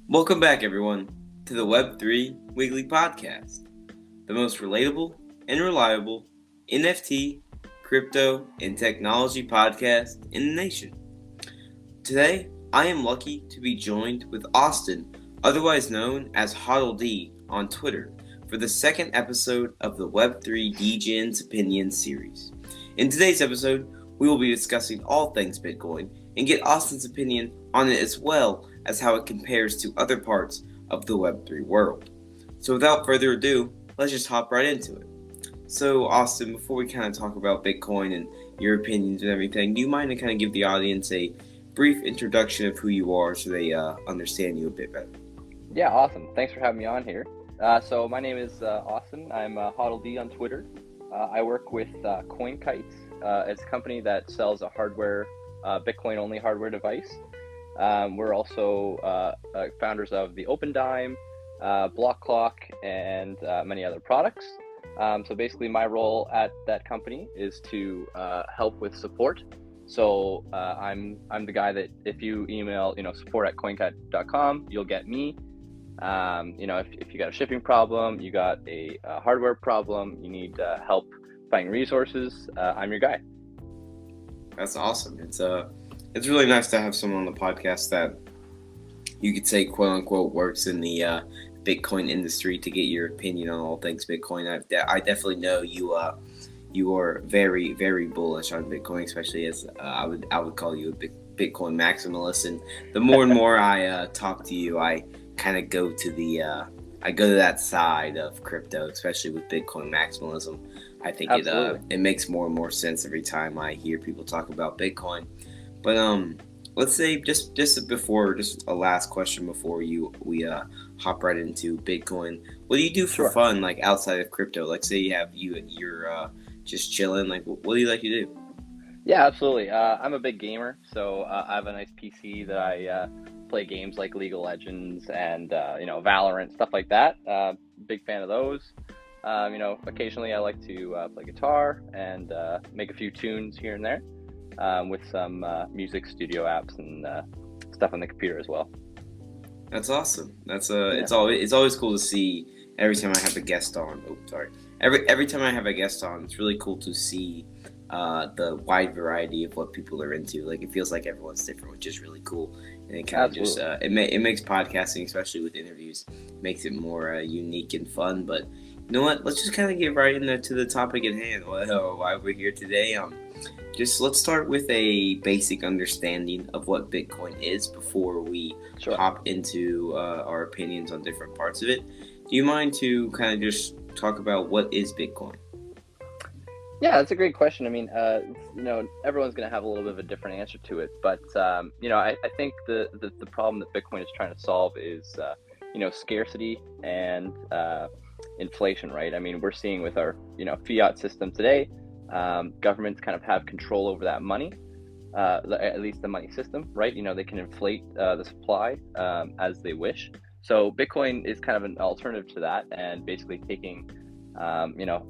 Welcome back, everyone, to the Web3 Weekly Podcast, the most relatable and reliable NFT, crypto, and technology podcast in the nation. Today, I am lucky to be joined with Austin, otherwise known as HODLD on Twitter, for the second episode of the Web3 Degens Opinion series. In today's episode, we will be discussing all things Bitcoin and get Austin's opinion on it as well as how it compares to other parts of the Web3 world. So without further ado, let's just hop right into it. So Austin, before we kind of talk about Bitcoin and your opinions and everything, do you mind to kind of give the audience a brief introduction of who you are so they understand you a bit better? Yeah, awesome. Thanks for having me on here. So my name is Austin. I'm HODLD on Twitter. I work with CoinKites. It's a company that sells a hardware, Bitcoin-only hardware device. We're also founders of the Open Dime, Block Clock, and many other products. So basically my role at that company is to help with support. So I'm the guy that if you email, support@coinkite.com, you'll get me. If you got a shipping problem, you got a hardware problem, you need help finding resources, I'm your guy. That's awesome. It's really nice to have someone on the podcast that you could say quote unquote works in the Bitcoin industry to get your opinion on all things Bitcoin. I definitely know you are very, very bullish on Bitcoin, especially as I would call you a Bitcoin maximalist. And the more and more I talk to you, I kind of go to that side of crypto, especially with Bitcoin maximalism. I think it makes more and more sense every time I hear people talk about Bitcoin. But let's say just a last question before we hop right into Bitcoin. What do you do for fun, like outside of crypto? Like say you're just chilling. Like what do you like to do? Yeah, absolutely. I'm a big gamer, so I have a nice PC that I play games like League of Legends and Valorant, stuff like that. Big fan of those. Occasionally I like to play guitar and make a few tunes here and there with some music studio apps and stuff on the computer as well. That's awesome. It's always cool to see every time I have a guest on. Oh, sorry. Every time I have a guest on, it's really cool to see the wide variety of what people are into. Like it feels like everyone's different, which is really cool. And it kind of just it makes podcasting, especially with interviews, makes it more unique and fun. But you know what? Let's just kind of get right into the topic at hand. Why we're here today. Let's start with a basic understanding of what Bitcoin is before we hop into our opinions on different parts of it. Do you mind to kind of just talk about what is Bitcoin? Yeah, that's a great question. I mean, everyone's going to have a little bit of a different answer to it, but I think the problem that Bitcoin is trying to solve is scarcity and inflation, right? I mean, we're seeing with our fiat system today, governments kind of have control over that money, at least the money system, right? They can inflate the supply as they wish. So Bitcoin is kind of an alternative to that, and basically taking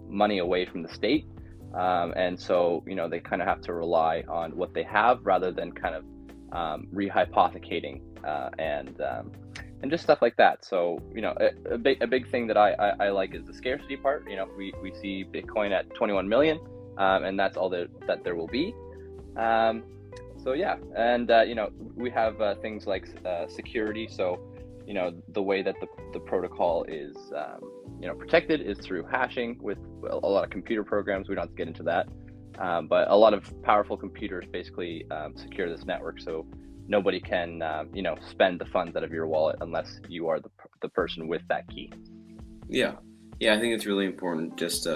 money away from the state. And so, they kind of have to rely on what they have rather than kind of rehypothecating and just stuff like that. So, a big thing that I like is the scarcity part. We see Bitcoin at 21 million, and that's all that there will be. So yeah, and we have things like security. So, the way that the protocol is protected is through hashing with a lot of computer programs. We don't have to get into that, but a lot of powerful computers basically secure this network, so nobody can spend the funds out of your wallet unless you are the person with that key. Yeah, I think it's really important. Just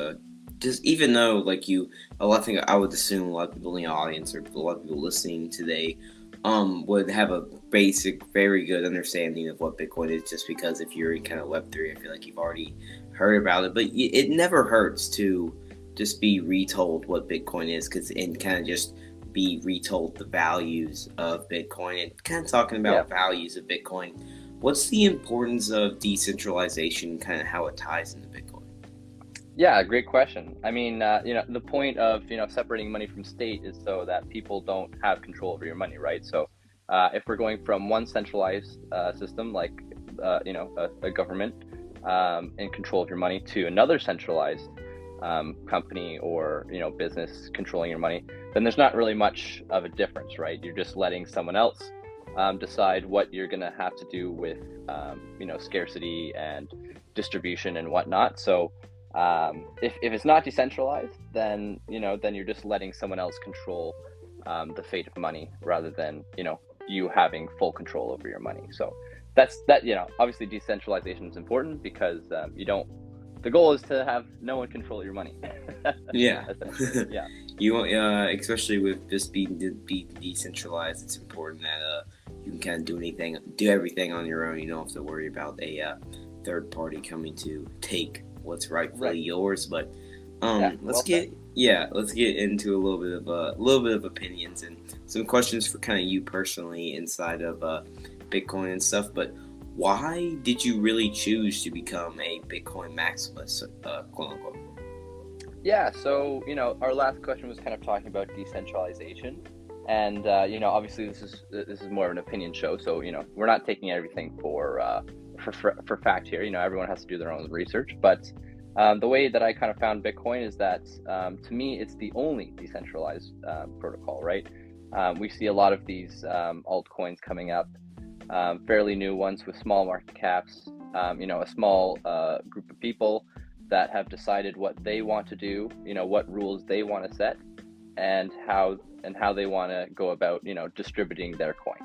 even though I would assume a lot of people in the audience or a lot of people listening today would have a basic, very good understanding of what Bitcoin is, just because if you're in kind of Web3, I feel like you've already heard about it. But it never hurts to just be retold what Bitcoin is, and kind of just be retold the values of Bitcoin and kind of talking about values of Bitcoin. What's the importance of decentralization, kind of how it ties into Bitcoin? Yeah, great question. I mean, the point of, separating money from state is so that people don't have control over your money, right? So If we're going from one centralized system, like a government in control of your money, to another centralized company or business controlling your money, then there's not really much of a difference, right? You're just letting someone else decide what you're going to have to do with scarcity and distribution and whatnot. So if it's not decentralized, then you're just letting someone else control the fate of money rather than you having full control over your money. So that obviously decentralization is important because the goal is to have no one control your money. Yeah. Yeah. You want, especially with this being decentralized, it's important that you can kind of do everything on your own. You don't have to worry about a third party coming to take what's rightfully yours. But let's get into a little bit of opinions and some questions for kind of you personally inside of Bitcoin and stuff. But why did you really choose to become a Bitcoin maximalist, quote unquote? Yeah, so our last question was kind of talking about decentralization, and obviously this is more of an opinion show, so we're not taking everything for fact here. Everyone has to do their own research, but the way that I kind of found Bitcoin is that to me it's the only decentralized protocol, right? We see a lot of these altcoins coming up, fairly new ones with small market caps, a small group of people that have decided what they want to do, what rules they want to set, and how they want to go about, distributing their coin,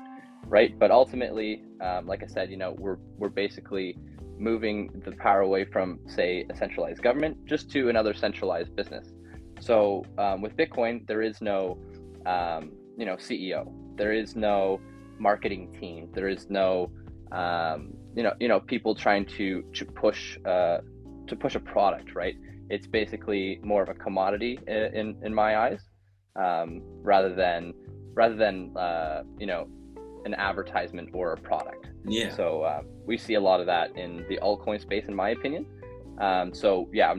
right? But ultimately, like I said, we're basically moving the power away from, say, a centralized government just to another centralized business. So with Bitcoin, there is no, CEO, there is no marketing team, there is no, people trying to push a product, right? It's basically more of a commodity in my eyes, rather than an advertisement or a product. Yeah. So we see a lot of that in the altcoin space, in my opinion. So yeah,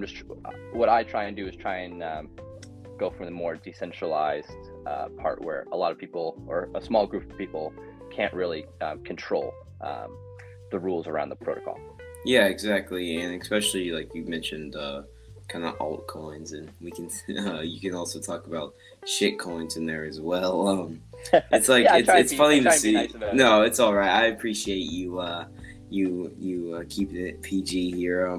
what I try and do is try and go for the more decentralized part, where a lot of people or a small group of people can't really control the rules around the protocol. Yeah, exactly, and especially like you mentioned, kind of altcoins, and we can you can also talk about shit coins in there as well. It's like it's funny to see. No, it's all right. I appreciate you. You keeping it PG here,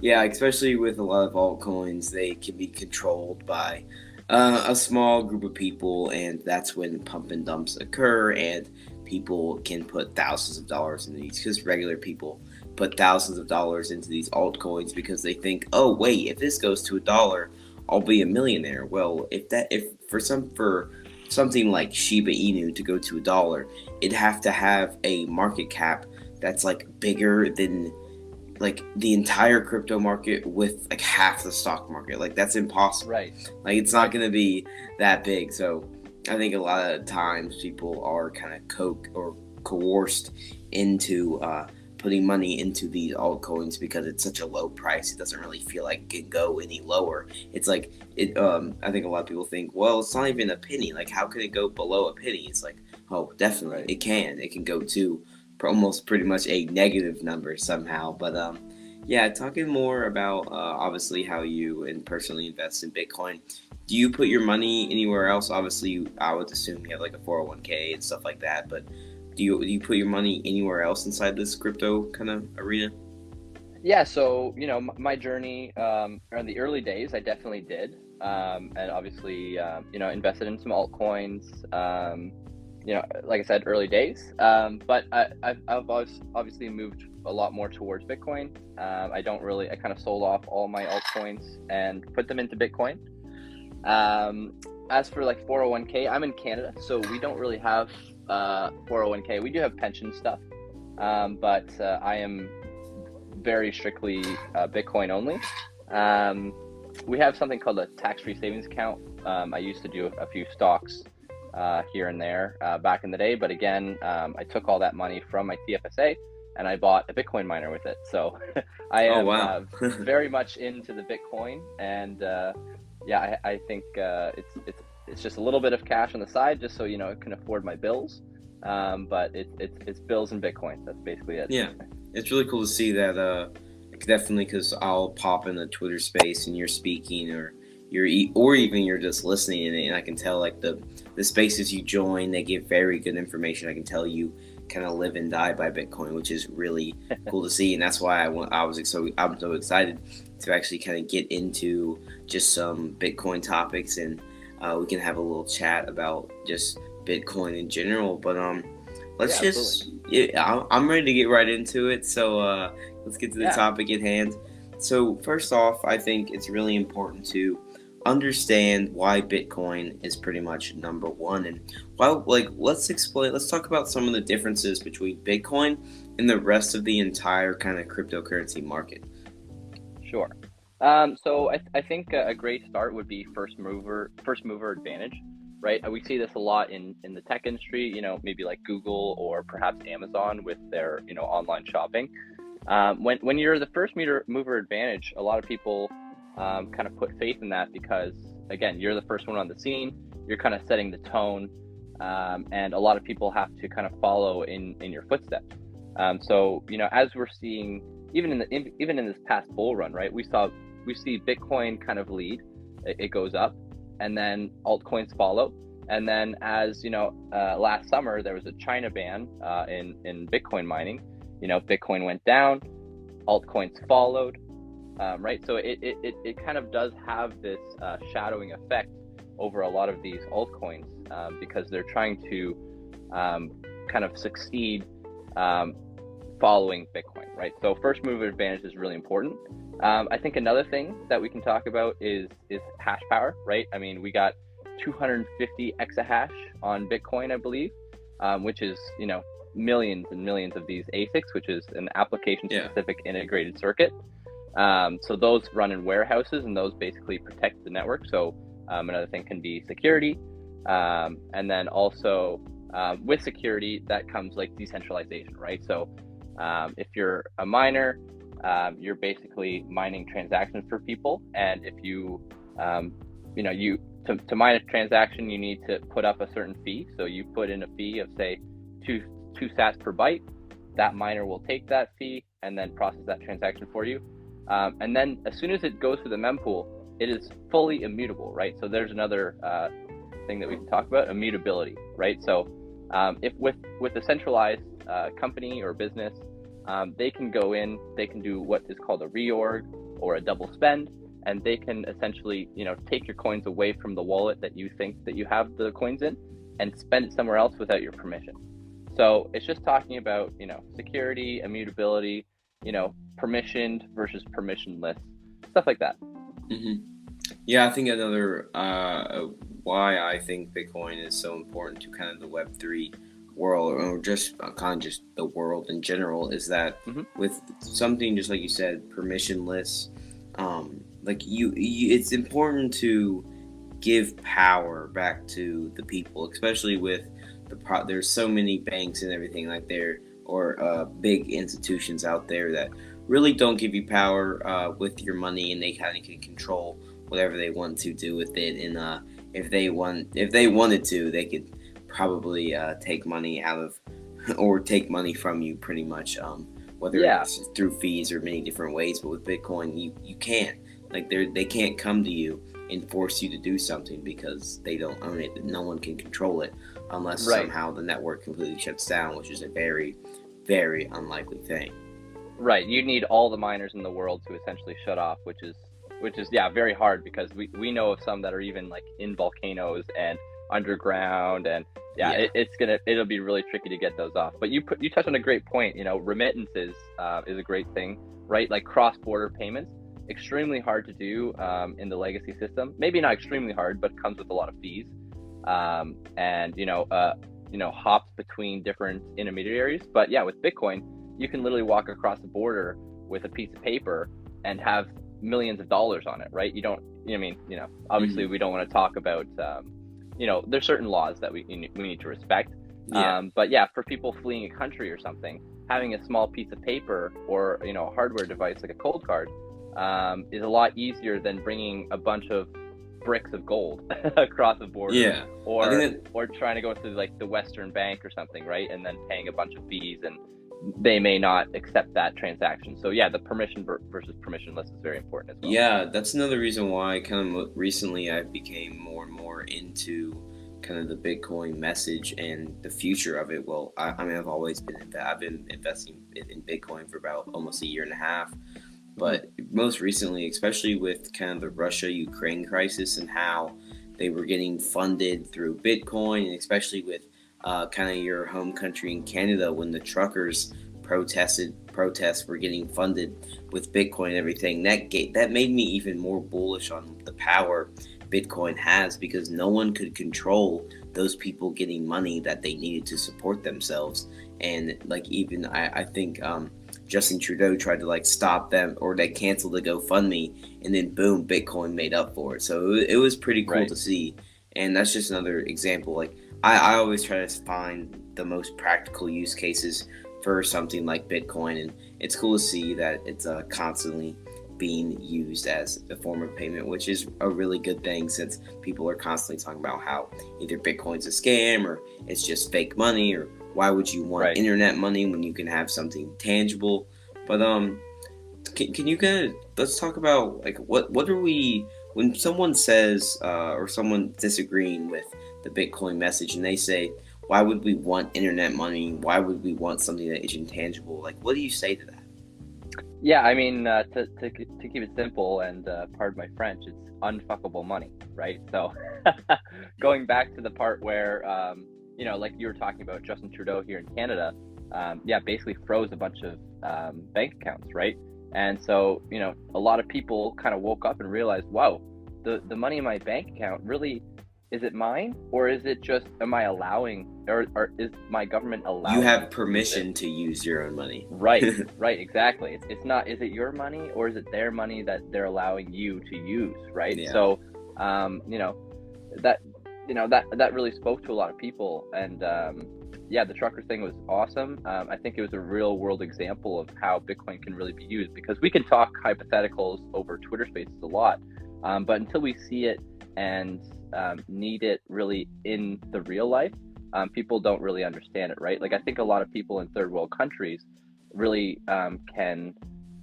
yeah, especially with a lot of altcoins, they can be controlled by a small group of people, and that's when pump and dumps occur, and people can put thousands of dollars into these, because regular people put thousands of dollars into these altcoins because they think, oh wait, if this goes to $1, I'll be a millionaire. Well, if for something like Shiba Inu to go to $1, it'd have to have a market cap that's like bigger than like the entire crypto market with like half the stock market. Like that's impossible. Right. Like it's not going to be that big. So I think a lot of times people are kind of coerced into putting money into these altcoins because it's such a low price. It doesn't really feel like it can go any lower. It's like I think a lot of people think, well, it's not even a penny. Like how can it go below a penny? It's like, oh, definitely right. It can. It can go to almost pretty much a negative number somehow. But yeah, talking more about obviously how you personally invest in Bitcoin. Do you put your money anywhere else? Obviously, I would assume you have like a 401k and stuff like that. But do you put your money anywhere else inside this crypto kind of arena? Yeah, so my journey in the early days, I definitely did, and obviously invested in some altcoins. Like I said, early days. But I've obviously moved a lot more towards Bitcoin. I kind of sold off all my altcoins and put them into Bitcoin. As for like 401k, I'm in Canada, so we don't really have 401k. We do have pension stuff, but I am very strictly Bitcoin only. We have something called a tax-free savings account. I used to do a few stocks here and there back in the day, but again, I took all that money from my TFSA and I bought a Bitcoin miner with it. So I am very much into the Bitcoin, and I think it's just a little bit of cash on the side, just so it can afford my bills. but it's bills and Bitcoin. That's basically it. Yeah, it's really cool to see that. Definitely, because I'll pop in the Twitter space and you're speaking, or or even you're just listening, and I can tell like the spaces you join, they give very good information. I can tell you kind of live and die by Bitcoin, which is really cool to see, and that's why I'm so excited to actually kind of get into just some Bitcoin topics, and we can have a little chat about just Bitcoin in general. But I'm ready to get right into it. So let's get to the topic at hand. So first off, I think it's really important to understand why Bitcoin is pretty much number one, and let's talk about some of the differences between Bitcoin and the rest of the entire kind of cryptocurrency market. Sure. So I think a great start would be first mover advantage, right? We see this a lot in the tech industry, maybe like Google or perhaps Amazon with their, online shopping. When you're the first mover advantage, a lot of people kind of put faith in that because, again, you're the first one on the scene, you're kind of setting the tone, and a lot of people have to kind of follow in your footsteps. So, as we're seeing, even in this past bull run, right, we see Bitcoin kind of lead, it goes up, and then altcoins follow. And then as last summer there was a China ban in Bitcoin mining. Bitcoin went down, altcoins followed, right? So it kind of does have this shadowing effect over a lot of these altcoins because they're trying to kind of succeed following Bitcoin, right? So first mover advantage is really important. I think another thing that we can talk about is hash power, right? I mean, we got 250 exahash on Bitcoin, I believe, which is, millions and millions of these ASICs, which is an application-specific integrated circuit. So those run in warehouses, and those basically protect the network. So another thing can be security. And then also with security, that comes like decentralization, right? So if you're a miner, you're basically mining transactions for people. And if you, to mine a transaction, you need to put up a certain fee. So you put in a fee of, say, two sats per byte. That miner will take that fee and then process that transaction for you. And then as soon as it goes through the mempool, it is fully immutable, right? So there's another thing that we can talk about, immutability, right? So if with a centralized company or business, they can go in, they can do what is called a reorg or a double spend, and they can essentially, take your coins away from the wallet that you think that you have the coins in and spend it somewhere else without your permission. So it's just talking about, security, immutability, permissioned versus permissionless, stuff like that. Mm-hmm. Yeah, I think another why I think Bitcoin is so important to kind of the Web3 world, or just kind of just the world in general, is that with something just like you said, permissionless, it's important to give power back to the people, especially with there's so many banks and everything like there, or big institutions out there that really don't give you power with your money, and they kind of can control whatever they want to do with it. And if they wanted to, they could probably take money out of or take money from you pretty much, whether it's through fees or many different ways. But with Bitcoin, you can't, they can't come to you and force you to do something because they don't own it. No one can control it unless somehow the network completely shuts down, which is a very, very unlikely thing. Right. You need all the miners in the world to essentially shut off, which is very hard, because we know of some that are even like in volcanoes and underground, and it'll be really tricky to get those off. But you touched on a great point. Remittances is a great thing, right? Like cross-border payments, extremely hard to do in the legacy system. Maybe not extremely hard, but comes with a lot of fees, and hops between different intermediaries. But yeah, with Bitcoin, you can literally walk across the border with a piece of paper and have millions of dollars on it, right? Obviously we don't want to talk about, there's certain laws that we need to respect. But yeah, for people fleeing a country or something, having a small piece of paper or, a hardware device like a cold card is a lot easier than bringing a bunch of bricks of gold across the border, Yeah, I think that or trying to go through like the Western Bank or something, right? And then paying a bunch of fees, and they may not accept that transaction. So yeah, the permission versus permissionless is very important as well. yeah, that's another reason why kind of recently I became more and more into kind of the Bitcoin message and the future of it. Well, I mean, I've been investing in Bitcoin for about almost a year and a half, but most recently, especially with kind of the Russia-Ukraine crisis and how they were getting funded through Bitcoin, and especially with kind of your home country in Canada when the truckers protests were getting funded with Bitcoin and everything. That made me even more bullish on the power Bitcoin has, because no one could control those people getting money that they needed to support themselves. And like even I think Justin Trudeau tried to like stop them, or they canceled the GoFundMe, and then boom, Bitcoin made up for it. So it was pretty cool to see. And that's just another example. Like I always try to find the most practical use cases for something like Bitcoin, and it's cool to see that it's constantly being used as a form of payment, which is a really good thing, since people are constantly talking about how either Bitcoin's a scam or it's just fake money, or why would you want internet money when you can have something tangible. But can you kind of, let's talk about like what are we, when someone says or someone disagreeing with the Bitcoin message and they say, why would we want internet money? Why would we want something that is intangible? Like, what do you say to that? Yeah, I mean, to keep it simple and pardon my French, it's unfuckable money, right? So going back to the part where, like you were talking about Justin Trudeau here in Canada, basically froze a bunch of bank accounts, right? And so, a lot of people kind of woke up and realized, wow, the money in my bank account really, is it mine, or is it just, am I allowing, or is my government allowing? You have permission to use your own money. Right, exactly. It's not, is it your money or is it their money that they're allowing you to use, right? Yeah. So, that really spoke to a lot of people, and the trucker thing was awesome. I think it was a real world example of how Bitcoin can really be used, because we can talk hypotheticals over Twitter Spaces a lot, but until we see it and need it really in the real life, people don't really understand it, right? Like I think a lot of people in third world countries really can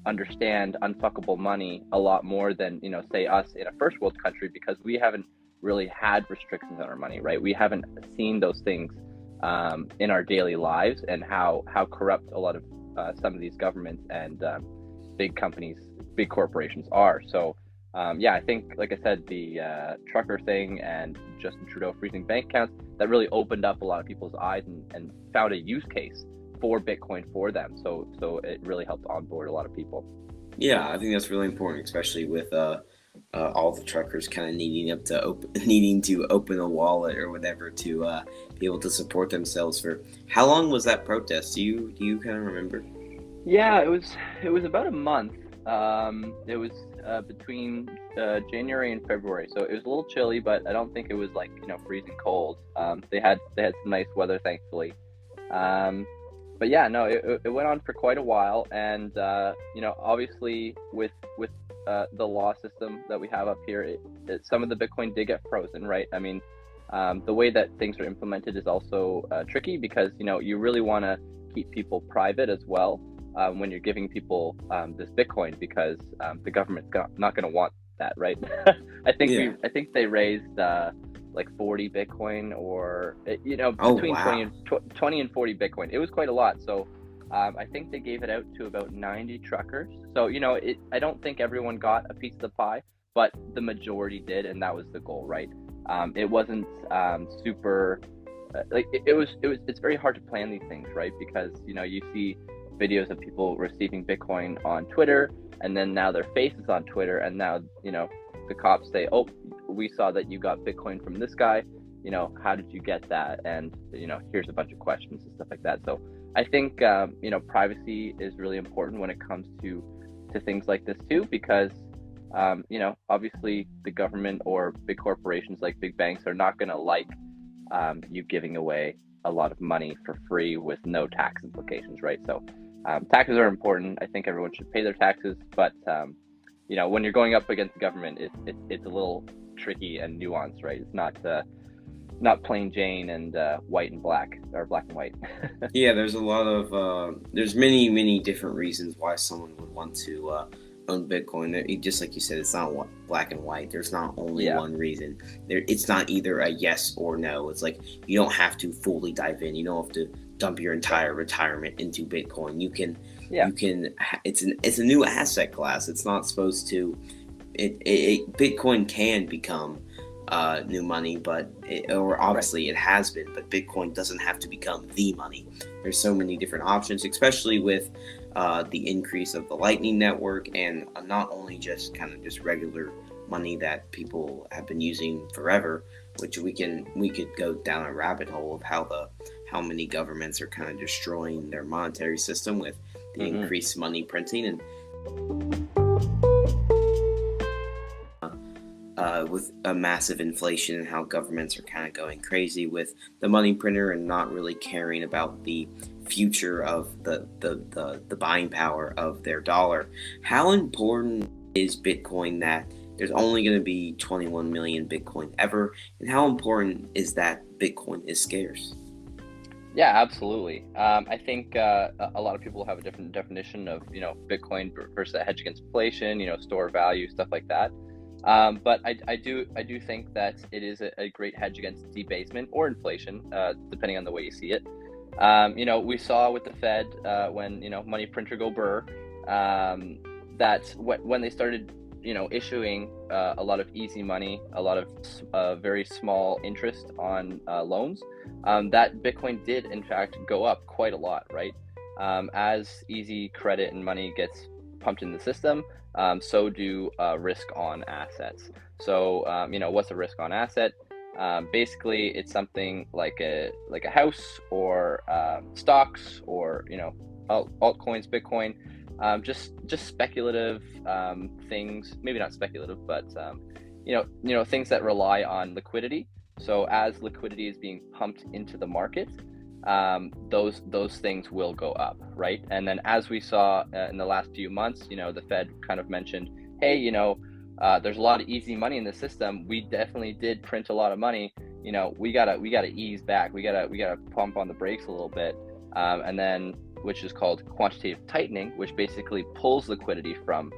understand unfuckable money a lot more than, say us in a first world country, because we haven't really had restrictions on our money, right? We haven't seen those things in our daily lives, and how corrupt a lot of some of these governments and big companies, big corporations are. So I think, like I said, the trucker thing and Justin Trudeau freezing bank accounts, that really opened up a lot of people's eyes and found a use case for Bitcoin for them. So it really helped onboard a lot of people. Yeah, I think that's really important, especially with all the truckers kind of needing to open a wallet or whatever to be able to support themselves. For how long was that protest? Do you kind of remember? Yeah, it was about a month. It was between January and February, so it was a little chilly, but I don't think it was like freezing cold. They had some nice weather, thankfully. But yeah, no, it went on for quite a while, and obviously with the law system that we have up here, some of the Bitcoin did get frozen, right? I mean, the way that things are implemented is also tricky, because you really want to keep people private as well. When you're giving people this Bitcoin, because the government's not going to want that, right? I think they raised like 40 Bitcoin, or between 20 and 40 Bitcoin. It was quite a lot. So I think they gave it out to about 90 truckers. So I don't think everyone got a piece of the pie, but the majority did, and that was the goal, right? It wasn't super it's very hard to plan these things, right? Because you see videos of people receiving Bitcoin on Twitter, and then now their face is on Twitter, and now the cops say, oh, we saw that you got Bitcoin from this guy, how did you get that? And here's a bunch of questions and stuff like that. So I think privacy is really important when it comes to things like this too, because obviously the government or big corporations like big banks are not going to like you giving away a lot of money for free with no tax implications, right? So taxes are important. I think everyone should pay their taxes, but when you're going up against the government, it's a little tricky and nuanced, right? It's not plain Jane and white and black, or black and white. Yeah, there's a lot of there's many different reasons why someone would want to own Bitcoin. Just like you said, it's not black and white. There's not only one reason. It's not either a yes or no. It's like you don't have to fully dive in. You don't have to dump your entire retirement into Bitcoin. You can it's a new asset class. It's not supposed to. Bitcoin can become new money, but it has been, but Bitcoin doesn't have to become the money. There's so many different options, especially with the increase of the Lightning Network, and not only just regular money that people have been using forever, which we could go down a rabbit hole of how many governments are kind of destroying their monetary system with the increased money printing and with a massive inflation, and how governments are kind of going crazy with the money printer and not really caring about the future of the buying power of their dollar. How important is Bitcoin that there's only going to be 21 million Bitcoin ever, and how important is that Bitcoin is scarce? Yeah, absolutely. I think a lot of people have a different definition of Bitcoin versus a hedge against inflation, store value, stuff like that. But I do think that it is a great hedge against debasement or inflation, depending on the way you see it. We saw with the Fed when money printer go burr, that when they started issuing a lot of easy money, a lot of very small interest on loans, that Bitcoin did in fact go up quite a lot, right? As easy credit and money gets pumped in the system, so do risk on assets. So what's a risk on asset? Basically, it's something like a house or stocks or altcoins, Bitcoin, just speculative things. Maybe not speculative, but things that rely on liquidity. So as liquidity is being pumped into the market, those things will go up, right? And then as we saw in the last few months, the Fed kind of mentioned, hey, there's a lot of easy money in the system. We definitely did print a lot of money. We gotta ease back. We gotta pump on the brakes a little bit, and then which is called quantitative tightening, which basically pulls liquidity from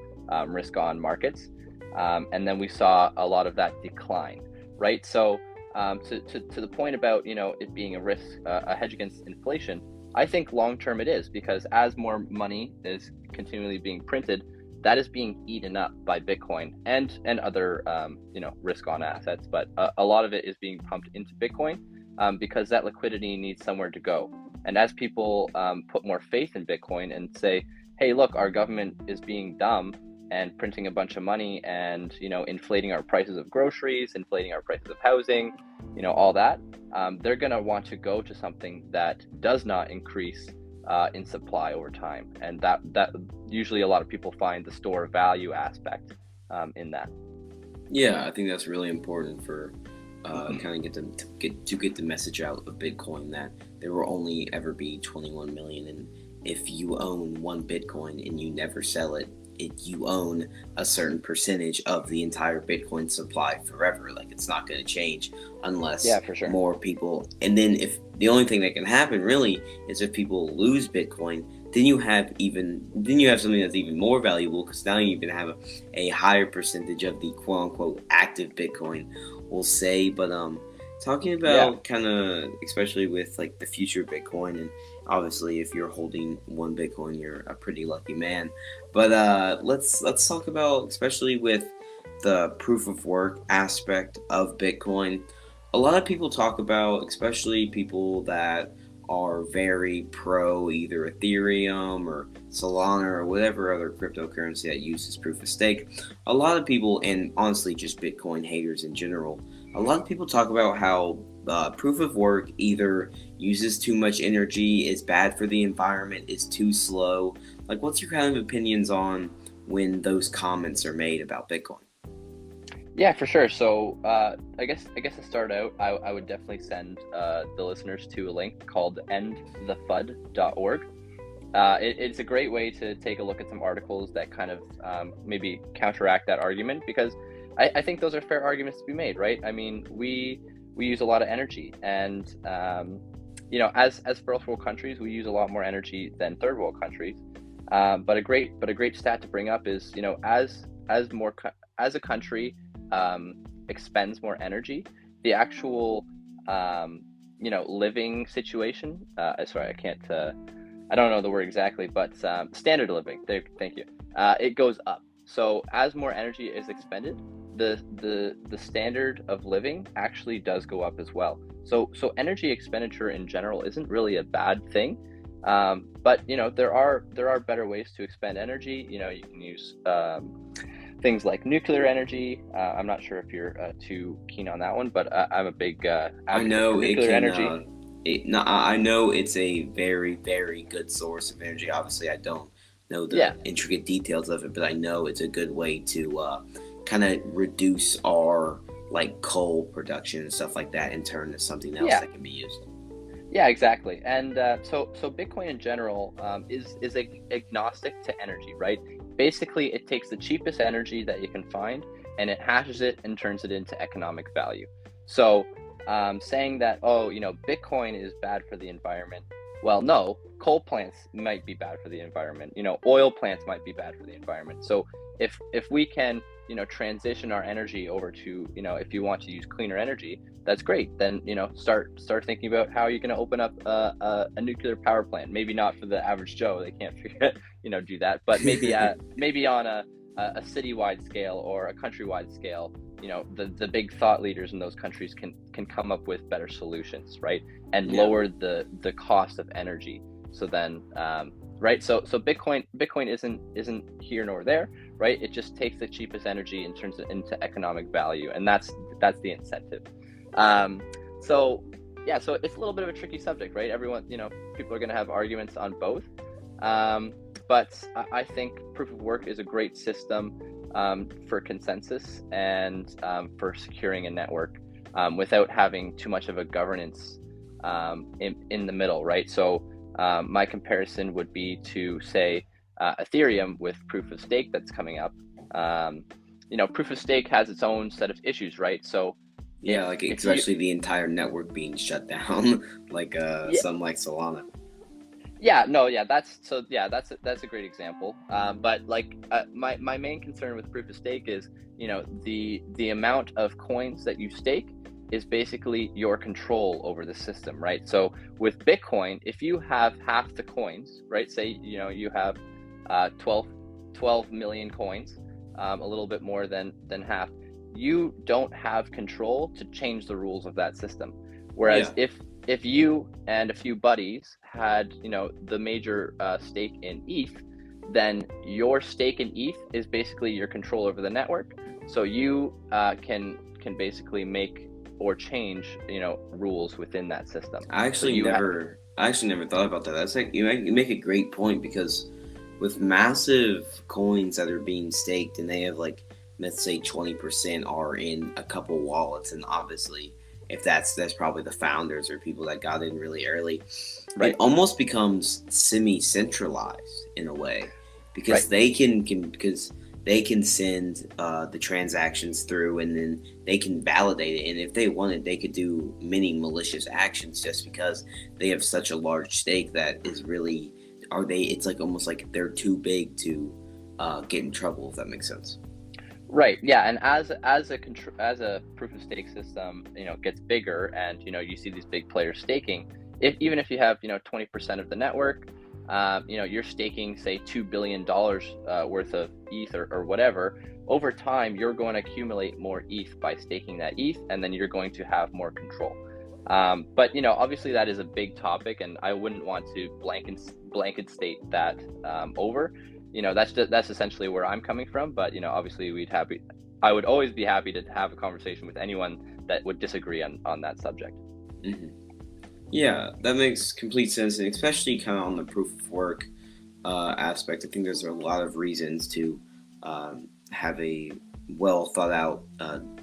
risk on markets, and then we saw a lot of that decline, right? So to the point about it being a hedge against inflation, I think long term it is, because as more money is continually being printed, that is being eaten up by Bitcoin and other risk on assets, but a lot of it is being pumped into Bitcoin because that liquidity needs somewhere to go. And as people put more faith in Bitcoin and say, hey, look, our government is being dumb and printing a bunch of money and inflating our prices of groceries, inflating our prices of housing, all that, they're going to want to go to something that does not increase in supply over time, and that usually a lot of people find the store value aspect in that. Yeah, I think that's really important for kind of get the message out of Bitcoin that there will only ever be 21 million, and if you own one Bitcoin and you never sell it, you own a certain percentage of the entire Bitcoin supply forever. Like, it's not going to change unless more people. And then if the only thing that can happen really is if people lose Bitcoin, then you have something that's even more valuable, because now you can have a higher percentage of the quote unquote active Bitcoin, we'll say. But talking about kind of, especially with like the future of Bitcoin, and obviously if you're holding one Bitcoin, you're a pretty lucky man. But let's talk about, especially with the proof of work aspect of Bitcoin. A lot of people talk about, especially people that are very pro either Ethereum or Solana or whatever other cryptocurrency that uses proof of stake. A lot of people, and honestly just Bitcoin haters in general, a lot of people talk about how proof of work either uses too much energy, is bad for the environment, is too slow. Like, what's your kind of opinions on when those comments are made about Bitcoin? Yeah, for sure. So I guess to start out, I would definitely send the listeners to a link called endthefud.org. It's a great way to take a look at some articles that kind of maybe counteract that argument, because I think those are fair arguments to be made, right? I mean, we use a lot of energy, and as first world countries, we use a lot more energy than third world countries. But a great stat to bring up is, as a country expends more energy, the actual living situation. Sorry, I can't. I don't know the word exactly, but standard of living. There, thank you. It goes up. So as more energy is expended, the standard of living actually does go up as well. So energy expenditure in general isn't really a bad thing. But there are better ways to expend energy. You can use things like nuclear energy. I'm not sure if you're too keen on that one, but I'm a big I know for it nuclear can. energy. I know it's a very, very good source of energy. Obviously, I don't know the Yeah, intricate details of it, but I know it's a good way to kind of reduce our like coal production and stuff like that and turn to something else yeah, that can be used. yeah, exactly. And so Bitcoin in general is agnostic to energy, right? Basically, it takes the cheapest energy that you can find and it hashes it and turns it into economic value. So saying that, Bitcoin is bad for the environment. Well, no, coal plants might be bad for the environment. Oil plants might be bad for the environment. So if we can, transition our energy over to, if you want to use cleaner energy, that's great. Then, start thinking about how you're going to open up a nuclear power plant. Maybe not for the average Joe; they can't figure, do that. But maybe on a citywide scale or a countrywide scale, the big thought leaders in those countries can come up with better solutions, right? And lower the cost of energy. So then, right? So Bitcoin isn't here nor there, right? It just takes the cheapest energy and turns it into economic value, and that's the incentive. So it's a little bit of a tricky subject, right? Everyone, people are going to have arguments on both. But I think proof of work is a great system for consensus and for securing a network without having too much of a governance in the middle, right? So my comparison would be to, say, Ethereum with proof of stake that's coming up. Proof of stake has its own set of issues, right? So Yeah, like especially the entire network being shut down, like yeah, something like Solana. that's a great example. But like my main concern with proof of stake is, the amount of coins that you stake is basically your control over the system, right? So with Bitcoin, if you have half the coins, right? Say you have 12 million coins, a little bit more than half. You don't have control to change the rules of that system. Whereas if you and a few buddies had, the major stake in ETH, then your stake in ETH is basically your control over the network. So you can basically make or change, rules within that system. I actually never thought about that. That's like you make a great point, because with massive coins that are being staked and they have like, let's say 20% are in a couple wallets, and obviously if that's probably the founders or people that got in really early, right, it almost becomes semi-centralized in a way, because right, they can send the transactions through, and then they can validate it, and if they wanted, they could do many malicious actions just because they have such a large stake that is really, it's like almost like they're too big to get in trouble, if that makes sense. Right. Yeah. And as a proof of stake system, gets bigger, and you see these big players staking. Even if you have 20% of the network, you're staking, say, $2 billion worth of ETH or whatever. Over time, you're going to accumulate more ETH by staking that ETH, and then you're going to have more control. But obviously that is a big topic, and I wouldn't want to blanket state that over. That's essentially where I'm coming from. But obviously I would always be happy to have a conversation with anyone that would disagree on that subject. Mm-hmm. Yeah, that makes complete sense, and especially kind of on the proof of work aspect. I think there's a lot of reasons to have a well thought out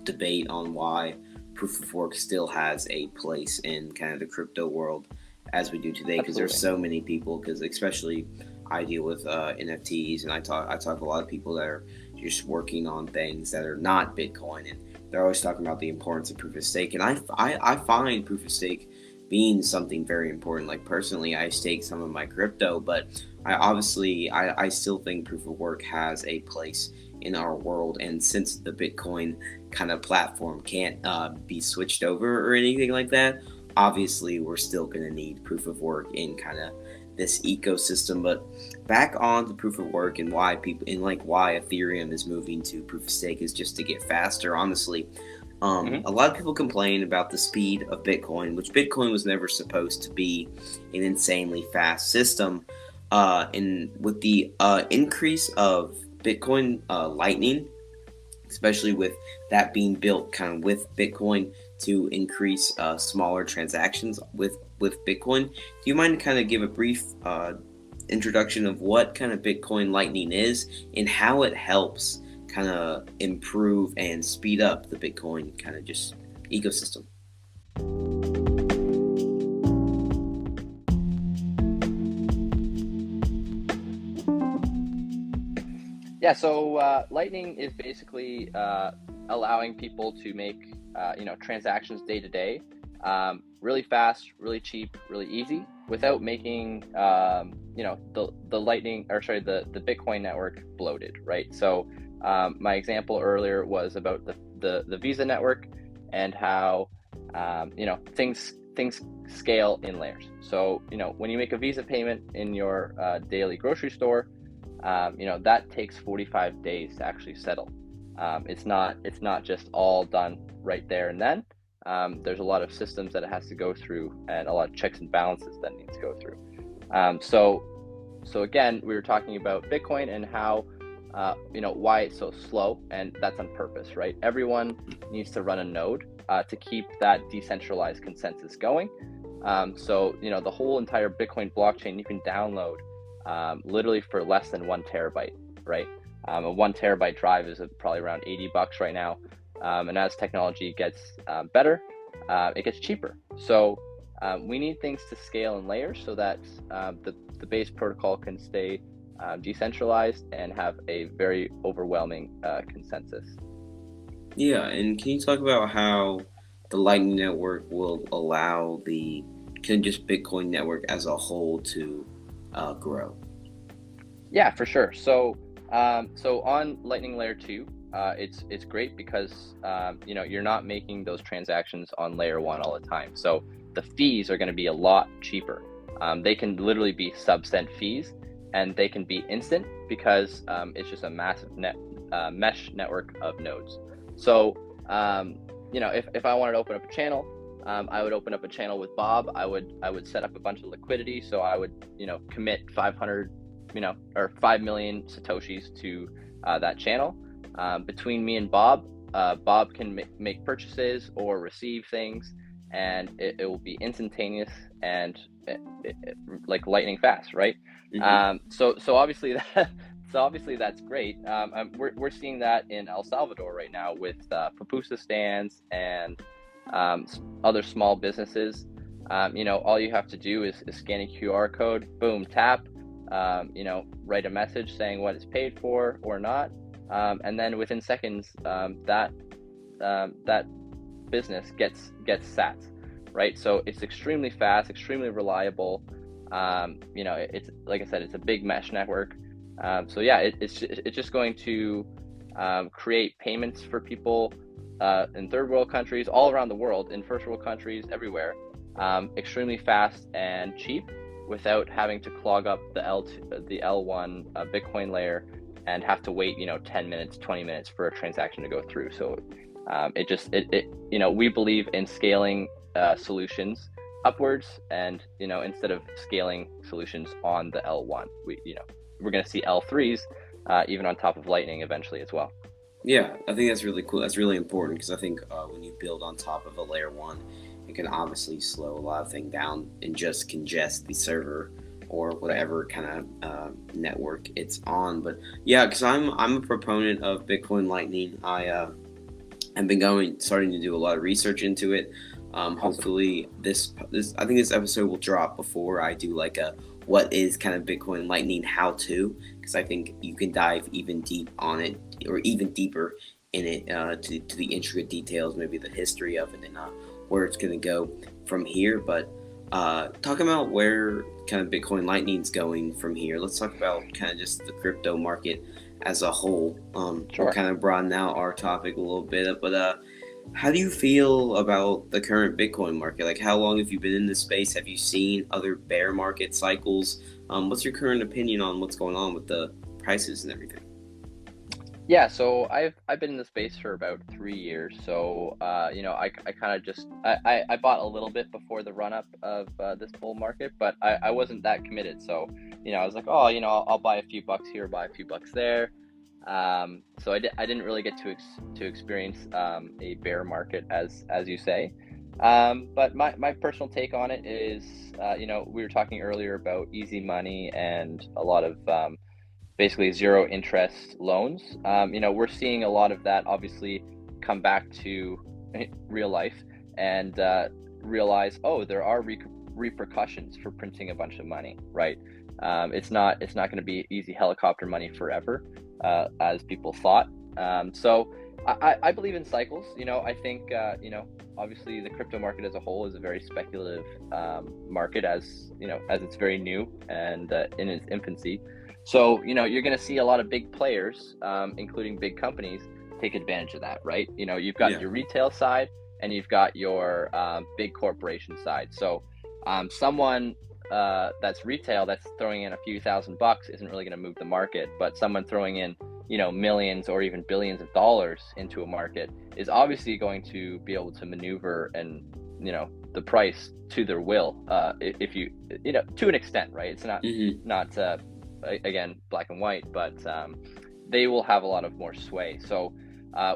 debate on why proof of work still has a place in kind of the crypto world as we do today, because there's so many people, because especially I deal with NFTs, and I talk to a lot of people that are just working on things that are not Bitcoin, and they're always talking about the importance of proof of stake. And I find proof of stake being something very important. Like personally, I stake some of my crypto, but I still think proof of work has a place in our world. And since the Bitcoin kind of platform can't be switched over or anything like that, obviously we're still going to need proof of work in kind of this ecosystem. But back on to proof of work and why Ethereum is moving to proof of stake is just to get faster. Honestly, a lot of people complain about the speed of Bitcoin, which Bitcoin was never supposed to be an insanely fast system. And with the increase of Bitcoin Lightning, especially with that being built kind of with Bitcoin to increase smaller transactions with Bitcoin, do you mind to kind of give a brief introduction of what kind of Bitcoin Lightning is and how it helps kind of improve and speed up the Bitcoin kind of just ecosystem? Yeah, so Lightning is basically allowing people to make transactions day to day, really fast, really cheap, really easy, without making the Bitcoin network bloated, right? So my example earlier was about the Visa network and how things scale in layers. So when you make a Visa payment in your daily grocery store, that takes 45 days to actually settle. It's not just all done right there and then. There's a lot of systems that it has to go through and a lot of checks and balances that it needs to go through. So again, we were talking about Bitcoin and how why it's so slow, and that's on purpose, right? Everyone needs to run a node to keep that decentralized consensus going. So the whole entire Bitcoin blockchain you can download literally for less than 1 terabyte, right? A 1 terabyte drive is probably around $80 right now. And as technology gets better, it gets cheaper. So we need things to scale in layers so that the base protocol can stay decentralized and have a very overwhelming consensus. Yeah, and can you talk about how the Lightning Network will allow the just Bitcoin network as a whole to grow? Yeah, for sure. So on Lightning Layer 2, it's great because you're not making those transactions on Layer 1 all the time. So the fees are going to be a lot cheaper. They can literally be sub-cent fees, and they can be instant because it's just a massive mesh network of nodes. So if I wanted to open up a channel, I would open up a channel with Bob. I would set up a bunch of liquidity. So I would commit 500 or 5 million satoshis to that channel. Between me and Bob, Bob can make purchases or receive things, and it will be instantaneous and like lightning fast, right? So obviously that's great. We're seeing that in El Salvador right now with pupusa stands and other small businesses. All you have to do is scan a QR code, boom, tap, write a message saying what it's paid for or not, and then within seconds, that business gets sats, right? So it's extremely fast, extremely reliable. It's like I said, it's a big mesh network. So yeah, it's just going to create payments for people in third world countries, all around the world, in first world countries, everywhere, extremely fast and cheap, without having to clog up the L1 Bitcoin layer and have to wait 10 minutes, 20 minutes for a transaction to go through. So we believe in scaling solutions upwards, and instead of scaling solutions on the L1, we're going to see L3s even on top of Lightning eventually as well. Yeah, I think that's really cool. That's really important because I think when you build on top of a layer 1, it can obviously slow a lot of things down and just congest the server or whatever kind of network it's on. But yeah, because I'm a proponent of Bitcoin Lightning. I've been starting to do a lot of research into it. Awesome. Hopefully this I think this episode will drop before I do like a what is kind of Bitcoin Lightning how to, because I think you can dive even deep on it or even deeper in it to the intricate details, maybe the history of it and where it's going to go from here. But talking about where kind of Bitcoin Lightning's going from here, let's talk about kind of just the crypto market as a whole. Sure. We'll kind of broaden out our topic a little bit, but how do you feel about the current Bitcoin market? Like, how long have you been in this space? Have you seen other bear market cycles? What's your current opinion on what's going on with the prices and everything? Yeah, so I've been in the space for about 3 years. So I kind of just I bought a little bit before the run up of this bull market, but I wasn't that committed. So I was like, oh, I'll buy a few bucks here, buy a few bucks there. So I didn't really get to experience a bear market as you say. But my personal take on it is, we were talking earlier about easy money and a lot of basically zero interest loans. We're seeing a lot of that obviously come back to real life and realize, oh, there are repercussions for printing a bunch of money, right? It's not going to be easy helicopter money forever, as people thought. So I believe in cycles. I think obviously the crypto market as a whole is a very speculative market, as it's very new and in its infancy. So you're going to see a lot of big players, including big companies, take advantage of that, right? You've got your retail side and you've got your big corporation side. So someone that's retail that's throwing in a few $1,000 isn't really going to move the market, but someone throwing in millions or even billions of dollars into a market is obviously going to be able to maneuver and the price to their will, if you to an extent, right? It's not not again black and white, but they will have a lot of more sway. So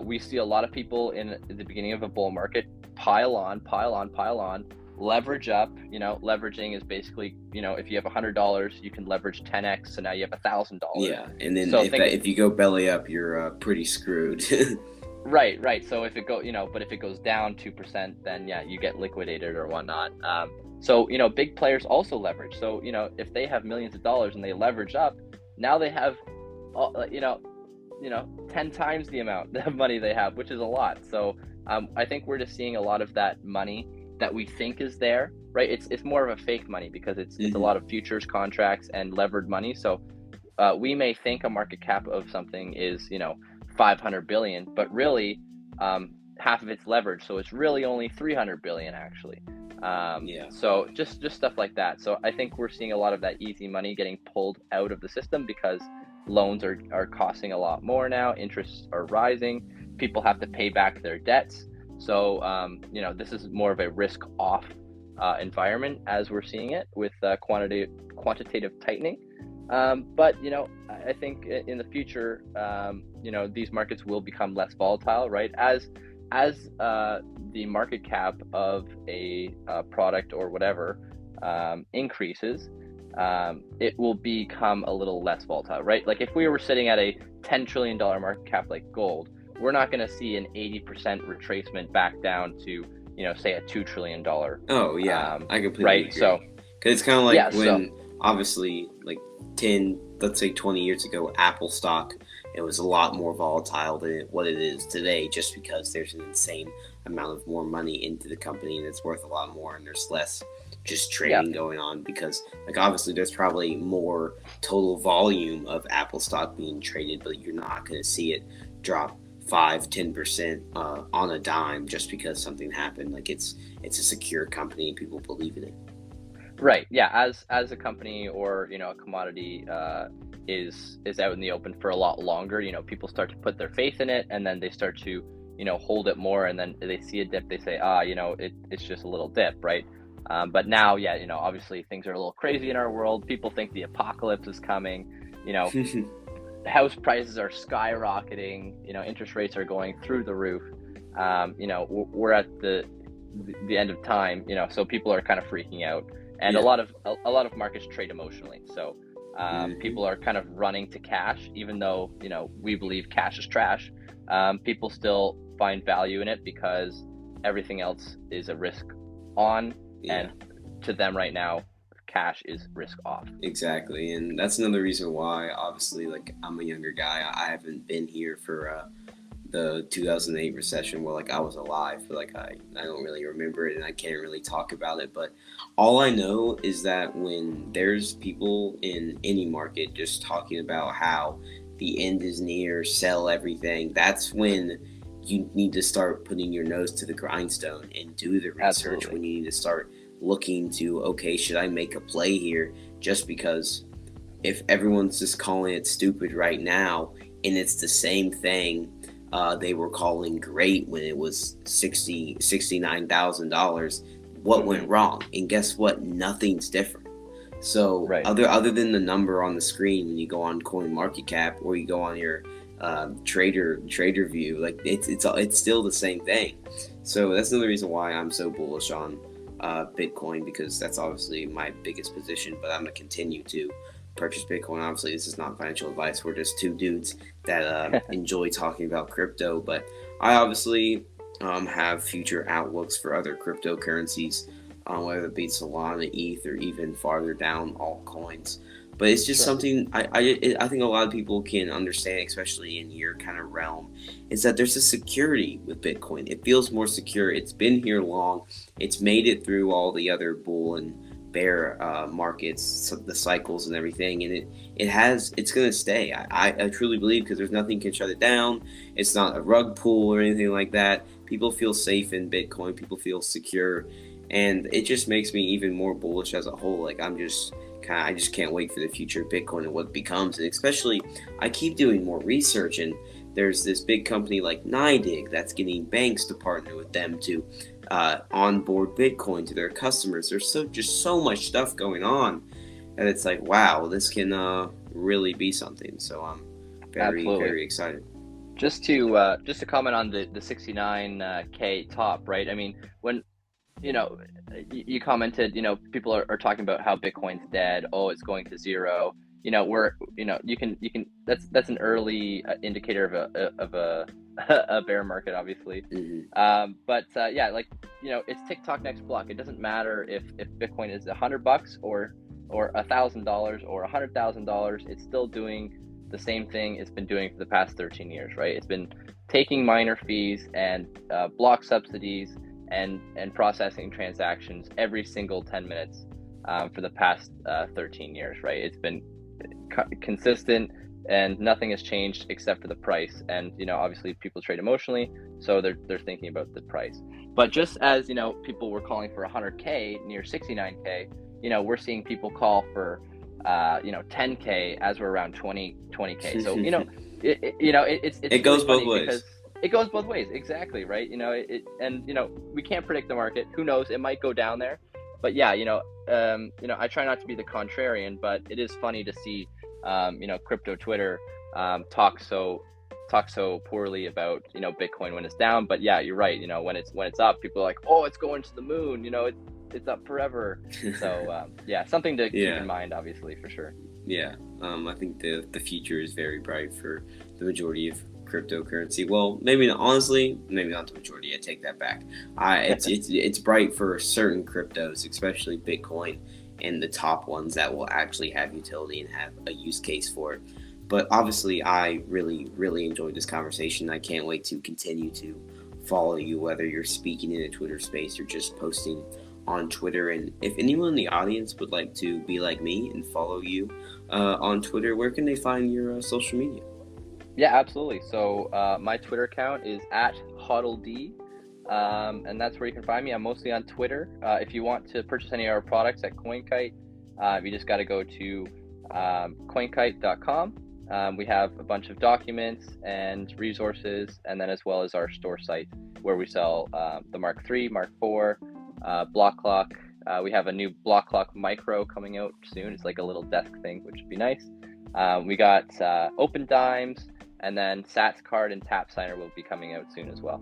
we see a lot of people in the beginning of a bull market pile on, leverage up. Leveraging is basically, if you have $100, you can leverage 10x, so now you have $1,000. Yeah, and then if you go belly up, you're pretty screwed. Right. So if it but if it goes down 2%, then you get liquidated or whatnot. So big players also leverage. So if they have millions of dollars and they leverage up, now they have 10 times the amount of money they have, which is a lot. So I think we're just seeing a lot of that money that we think is there, right? It's more of a fake money because it's a lot of futures contracts and levered money. So we may think a market cap of something is 500 billion, but really half of it's leveraged, so it's really only 300 billion actually. So just stuff like that. So I think we're seeing a lot of that easy money getting pulled out of the system because loans are costing a lot more now, interests are rising, people have to pay back their debts. So this is more of a risk off environment as we're seeing it with quantitative tightening. But I think in the future, these markets will become less volatile, right? As the market cap of a product or whatever increases, it will become a little less volatile, right? Like if we were sitting at a $10 trillion market cap like gold, we're not going to see an 80% retracement back down to, say a $2 trillion. Oh yeah, I completely right. agree. So, because it's kind of like when obviously like 10, let's say 20 years ago, Apple stock, it was a lot more volatile than what it is today, just because there's an insane amount of more money into the company and it's worth a lot more, and there's less just trading going on because like obviously there's probably more total volume of Apple stock being traded, but you're not going to see it drop 5-10% on a dime just because something happened. Like it's a secure company and people believe in it. Right. Yeah. As a company or a commodity is out in the open for a lot longer, people start to put their faith in it, and then they start to hold it more, and then they see a dip, they say it's just a little dip, right? But now obviously things are a little crazy in our world. People think the apocalypse is coming. House prices are skyrocketing, interest rates are going through the roof. We're at the end of time, so people are kind of freaking out, and a lot of markets trade emotionally. So people are kind of running to cash, even though we believe cash is trash. People still find value in it because everything else is a risk on, and to them right now, cash is risk off. Exactly, and that's another reason why, obviously, like, I'm a younger guy. I haven't been here for the 2008 recession where, like, I was alive, but, like, I don't really remember it and I can't really talk about it. But all I know is that when there's people in any market just talking about how the end is near, sell everything, that's when you need to start putting your nose to the grindstone and do the research. Absolutely. When you need to start looking to, okay, should I make a play here? Just because if everyone's just calling it stupid right now and it's the same thing they were calling great when it was $69,000, what went wrong? And guess what? Nothing's different. So other than the number on the screen when you go on CoinMarketCap or you go on your trader view, like it's still the same thing. So that's another reason why I'm so bullish on Bitcoin, because that's obviously my biggest position. But I'm gonna continue to purchase Bitcoin. Obviously, this is not financial advice. We're just two dudes that enjoy talking about crypto. But I obviously have future outlooks for other cryptocurrencies, whether it be Solana, ETH, or even farther down altcoins. But it's just something I think a lot of people can understand, especially in your kind of realm, is that there's a security with Bitcoin. It feels more secure. It's been here long. It's made it through all the other bull and bear markets, the cycles and everything, and it's going to stay. I truly believe, because there's nothing can shut it down. It's not a rug pull or anything like that. People feel safe in Bitcoin. People feel secure, and it just makes me even more bullish as a whole. Like, I just can't wait for the future of Bitcoin and what it becomes. And especially, I keep doing more research, and there's this big company like NYDIG that's getting banks to partner with them to onboard Bitcoin to their customers. There's so much stuff going on, and it's like, wow, this can really be something. So I'm very excited. Just to comment on the 69K top, right? I mean, when you commented, people are talking about how Bitcoin's dead. Oh, it's going to zero. You can that's an early indicator of a bear market, obviously. But it's TikTok next block. It doesn't matter if Bitcoin is $100 or $1,000 or $100,000. It's still doing the same thing it's been doing for the past 13 years, right? It's been taking miner fees and block subsidies and processing transactions every single 10 minutes for the past 13 years, right? It's been consistent, and nothing has changed except for the price. And obviously people trade emotionally, so they're thinking about the price. But just as people were calling for 100K near 69K, we're seeing people call for 10K as we're around 20K. So it goes both ways. It goes both ways, exactly, right? We can't predict the market. Who knows? It might go down there. But yeah, I try not to be the contrarian, but it is funny to see, crypto Twitter talk so poorly about Bitcoin when it's down. But yeah, you're right. When it's up, people are like, oh, it's going to the moon. It's up forever. So something to keep in mind, obviously, for sure. Yeah, I think the future is very bright for the majority of cryptocurrency. Well, maybe not, honestly, maybe not the majority. I take that back. It's bright for certain cryptos, especially Bitcoin and the top ones that will actually have utility and have a use case for it. But obviously, I really enjoyed this conversation. I can't wait to continue to follow you, whether you're speaking in a Twitter space or just posting on Twitter. And if anyone in the audience would like to be like me and follow you on Twitter, where can they find your social media? Yeah, absolutely. So my Twitter account is @HODLD, and that's where you can find me. I'm mostly on Twitter. If you want to purchase any of our products at CoinKite, you just got to go to coinkite.com. We have a bunch of documents and resources, and then as well as our store site where we sell the Mark III, Mark IV, Block Clock. We have a new Block Clock Micro coming out soon. It's like a little desk thing, which would be nice. We got Open Dimes, and then Sats Card and Tap Signer will be coming out soon as well.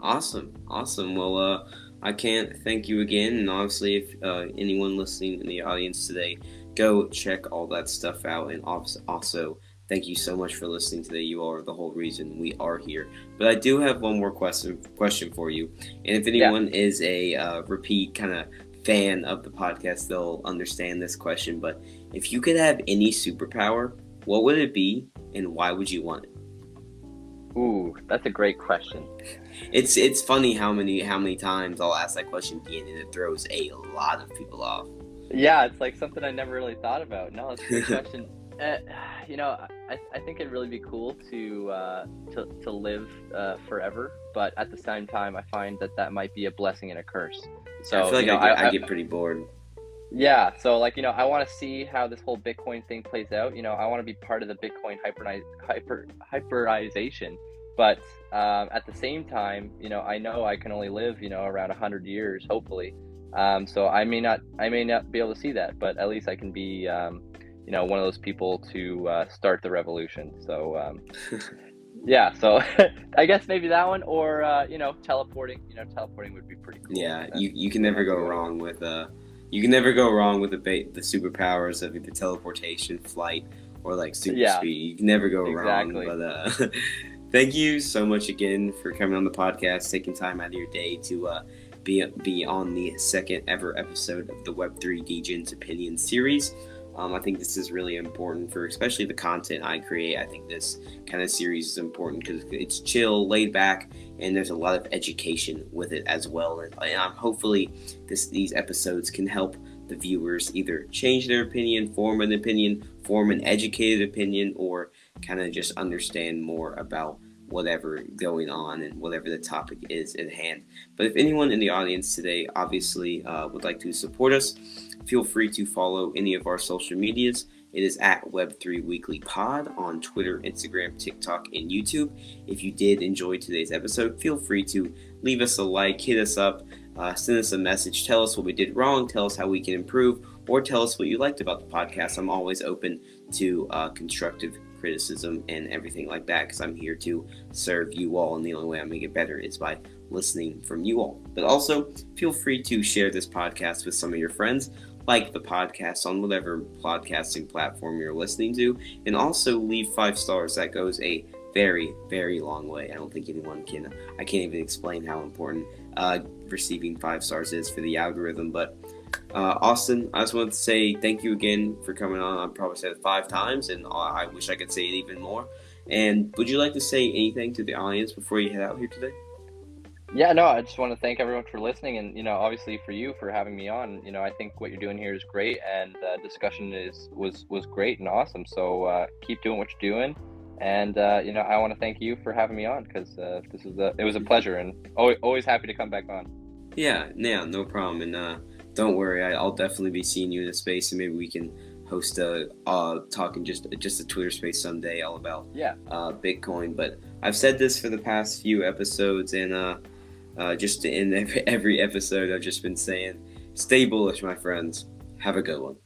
Awesome. Well, I can't thank you again. And obviously, if anyone listening in the audience today, go check all that stuff out. And also Thank you so much for listening today. You are the whole reason we are here. But I do have one more question for you. And if Yeah. anyone is a repeat kind of fan of the podcast, they'll understand this question. But if you could have any superpower, what would it be, and why would you want it? Ooh, that's a great question. It's funny how many times I'll ask that question again, and it throws a lot of people off. Yeah, it's like something I never really thought about. No, it's a good question. Uh, I think it'd really be cool to live forever, but at the same time, I find that might be a blessing and a curse. I So feel like I get pretty bored. yeah, so like I want to see how this whole Bitcoin thing plays out. I want to be part of the Bitcoin hyperization, but at the same time, I know I can only live around 100 years, hopefully. So I may not be able to see that, but at least I can be one of those people to start the revolution. So yeah, so I guess maybe that one, or teleporting. Teleporting would be pretty cool. Yeah, you can never go wrong with you can never go wrong with the superpowers of either teleportation, flight, or like super speed. You can never go wrong. But thank you so much again for coming on the podcast, taking time out of your day to be on the second ever episode of the Web3 Degens Opinion series. I think this is really important for especially the content I create. I think this kind of series is important because it's chill, laid back, and there's a lot of education with it as well. And hopefully these episodes can help the viewers either change their opinion, form an educated opinion, or kind of just understand more about whatever going on and whatever the topic is at hand. But if anyone in the audience today obviously would like to support us, feel free to follow any of our social medias. It is at Web3 Weekly Pod on Twitter, Instagram, TikTok, and YouTube. If you did enjoy today's episode, feel free to leave us a like, hit us up, send us a message, tell us what we did wrong, tell us how we can improve, or tell us what you liked about the podcast. I'm always open to constructive criticism and everything like that because I'm here to serve you all, and the only way I make it better is by listening from you all. But also, feel free to share this podcast with some of your friends. Like the podcast on whatever podcasting platform you're listening to, and also leave 5 stars. That goes a very, very long way. I don't think anyone can. I can't even explain how important receiving 5 stars is for the algorithm. But Austin, I just wanted to say thank you again for coming on. I probably said it 5 times, and I wish I could say it even more. And would you like to say anything to the audience before you head out here today? Yeah, no, I just want to thank everyone for listening, and obviously for you for having me on. I think what you're doing here is great, and discussion was great and awesome. So keep doing what you're doing, and I want to thank you for having me on because it was a pleasure, and always happy to come back on. Yeah, no problem, and don't worry, I'll definitely be seeing you in a space, and maybe we can host a talking just a Twitter space someday all about Bitcoin. But I've said this for the past few episodes, and just in every episode I've just been saying, stay bullish, my friends. Have a good one.